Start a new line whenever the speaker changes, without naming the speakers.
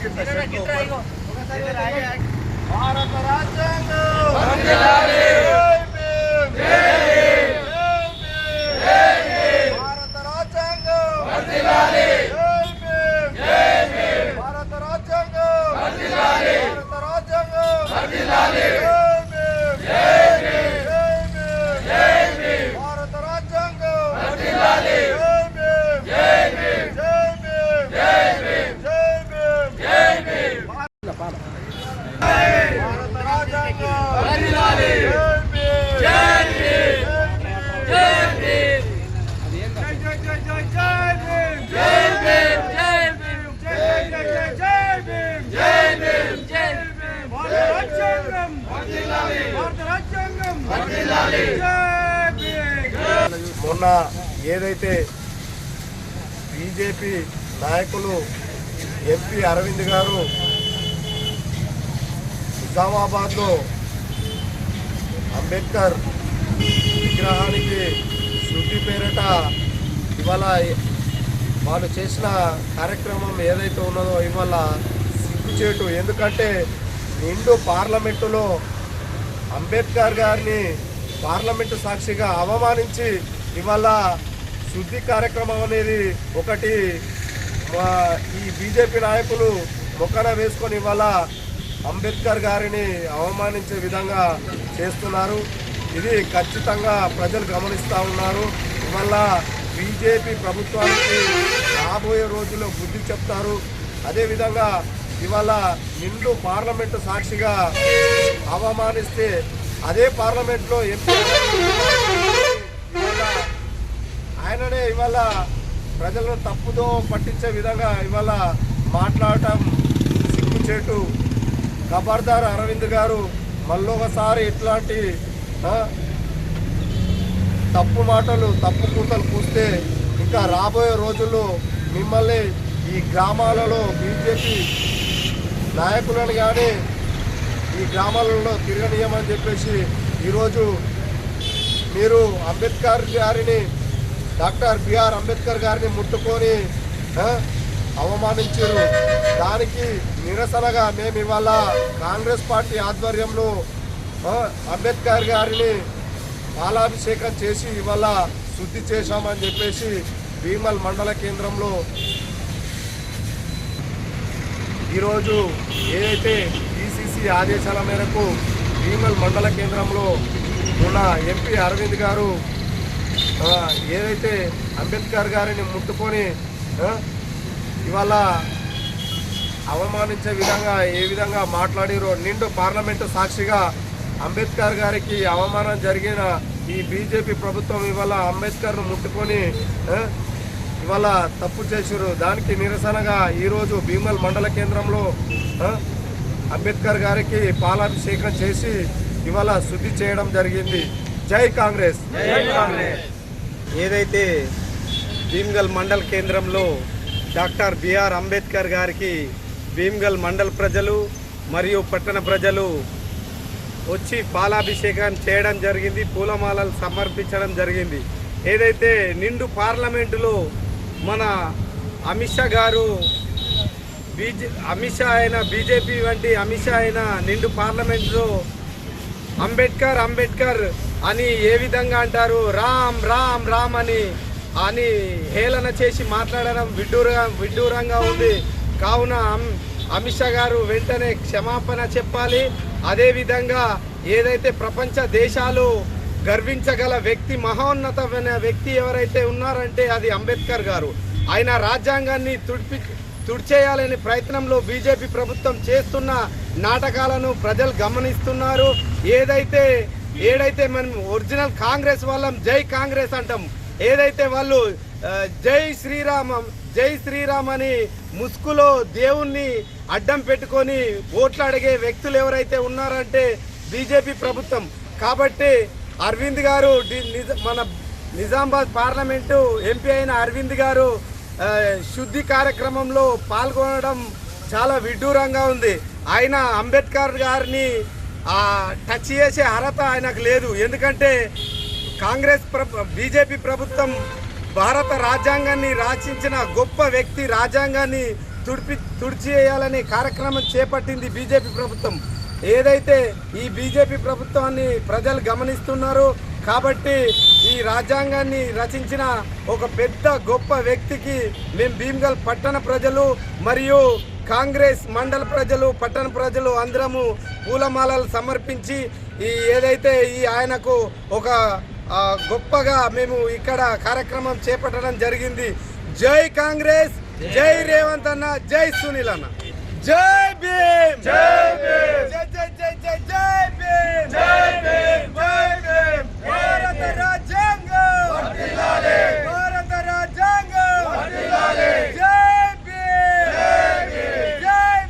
భారత రాజ్యాంగం భారత రాజ్యాంగం భారత మొన్న ఏదైతే బీజేపీ నాయకులు ఎంపీ అరవింద్ గారు నిజామాబాద్లో అంబేద్కర్ విగ్రహానికి శుద్ధి పేరిట ఇవాళ వాళ్ళు చేసిన కార్యక్రమం ఏదైతే ఉన్నదో ఇవాళ సిగ్గుచేటు. ఎందుకంటే నిండు పార్లమెంటులో అంబేద్కర్ గారిని పార్లమెంటు సాక్షిగా అవమానించి ఇవాళ శుద్ధి కార్యక్రమం అనేది ఒకటి ఈ బీజేపీ నాయకులు మొక్కన వేసుకొని ఇవాళ అంబేద్కర్ గారిని అవమానించే విధంగా చేస్తున్నారు. ఇది ఖచ్చితంగా ప్రజలు గమనిస్తూ ఉన్నారు. ఇవాళ బీజేపీ ప్రభుత్వానికి రాబోయే రోజుల్లో బుద్ధి చెప్తారు. అదేవిధంగా ఇవాళ నిండు పార్లమెంటు సాక్షిగా అవమానిస్తే అదే పార్లమెంట్లో ఎంపీ ఆయననే ఇవాళ ప్రజలను తప్పుదో పట్టించే విధంగా ఇవాళ మాట్లాడటం సిగ్గుచేటు. ఖబర్దార్ అరవింద్ గారు, మళ్ళొకసారి ఇట్లాంటి తప్పు మాటలు తప్పు కూతలు కూస్తే ఇంకా రాబోయే రోజుల్లో మిమ్మల్ని ఈ గ్రామాలలో బీజేపీ నాయకులను కానీ ఈ గ్రామాలలో తిరగనీయమని చెప్పేసి ఈరోజు మీరు అంబేద్కర్ గారిని డాక్టర్ బిఆర్ అంబేద్కర్ గారిని ముట్టుకొని అవమానించారు. దానికి నిరసనగా మేము ఇవాళ కాంగ్రెస్ పార్టీ ఆధ్వర్యంలో అంబేద్కర్ గారిని పాలాభిషేకం చేసి ఇవాళ శుద్ధి చేశామని చెప్పేసి భీమల్ మండల కేంద్రంలో ఈరోజు ఏదైతే పిసిసి ఆదేశాల మేరకు భీమల్ మండల కేంద్రంలో ఉన్న ఎంపీ అరవింద్ గారు ఏదైతే అంబేద్కర్ గారిని ముట్టుకొని ఇవాళ అవమానించే విధంగా ఏ విధంగా మాట్లాడిరో నిండు పార్లమెంటు సాక్షిగా అంబేద్కర్ గారికి అవమానం జరిగిన ఈ బీజేపీ ప్రభుత్వం ఇవాళ అంబేద్కర్ను ముట్టుకొని ఇవాళ తప్పు చేశారు. దానికి నిరసనగా ఈరోజు భీమల్ మండల కేంద్రంలో అంబేద్కర్ గారికి పాలాభిషేకం చేసి ఇవాళ శుద్ధి చేయడం జరిగింది. జై కాంగ్రెస్.
ఏదైతే భీమ్గల్ మండల కేంద్రంలో డాక్టర్ బిఆర్ అంబేద్కర్ గారికి భీమ్గల్ మండల ప్రజలు మరియు పట్టణ ప్రజలు వచ్చి పాలాభిషేకం చేయడం జరిగింది, పూలమాలలు సమర్పించడం జరిగింది. ఏదైతే నిండు పార్లమెంటులో మన అమిత్ షా గారు అమిత్ షా అయిన బీజేపీ వంటి అమిత్ షా అయిన నిండు పార్లమెంటులో అంబేద్కర్ అంబేద్కర్ అని ఏ విధంగా అంటారు, రామ్ రామ్ రామ్ అని హేళన చేసి మాట్లాడడం విడ్డూరంగా ఉంది. కావున అమిత్ షా గారు వెంటనే క్షమాపణ చెప్పాలి. అదేవిధంగా ఏదైతే ప్రపంచ దేశాలు గర్వించగల వ్యక్తి, మహోన్నతమైన వ్యక్తి ఎవరైతే ఉన్నారంటే అది అంబేద్కర్ గారు. ఆయన రాజ్యాంగాన్ని తుడిచేయాలనే ప్రయత్నంలో బీజేపీ ప్రభుత్వం చేస్తున్న నాటకాలను ప్రజలు గమనిస్తున్నారు. ఏదైతే మనం ఒరిజినల్ కాంగ్రెస్ వాళ్ళం జై కాంగ్రెస్ అంటాం, ఏదైతే వాళ్ళు జై శ్రీరామ్ అని ముసుగులో దేవుణ్ణి అడ్డం పెట్టుకొని ఓట్లు అడిగే వ్యక్తులు ఎవరైతే ఉన్నారంటే బీజేపీ ప్రభుత్వం. కాబట్టి అరవింద్ గారు మన నిజామాబాద్ పార్లమెంటు ఎంపీ అయిన అరవింద్ గారు శుద్ధి కార్యక్రమంలో పాల్గొనడం చాలా విడ్డూరంగా ఉంది. ఆయన అంబేద్కర్ గారిని టచ్ చేసే అర్హత ఆయనకు లేదు. ఎందుకంటే బీజేపీ ప్రభుత్వం భారత రాజ్యాంగాన్ని రచించిన గొప్ప వ్యక్తి, రాజ్యాంగాన్ని తుడిచేయాలనే కార్యక్రమం చేపట్టింది బీజేపీ ప్రభుత్వం. ఏదైతే ఈ బీజేపీ ప్రభుత్వాన్ని ప్రజలు గమనిస్తున్నారు కాబట్టి ఈ రాజ్యాంగాన్ని రచించిన ఒక పెద్ద గొప్ప వ్యక్తికి మేము భీమ్గల్ పట్టణ ప్రజలు మరియు కాంగ్రెస్ మండల ప్రజలు పట్టణ ప్రజలు అందరము పూలమాలలు సమర్పించి ఏదైతే ఆయనకు ఒక గొప్పగా మేము ఇక్కడ కార్యక్రమం చేపట్టడం జరిగింది. జై కాంగ్రెస్, జై రేవంత్ అన్న, జై సునీల్ అన్న, జై భీమ్, జై భీమ్, జై జై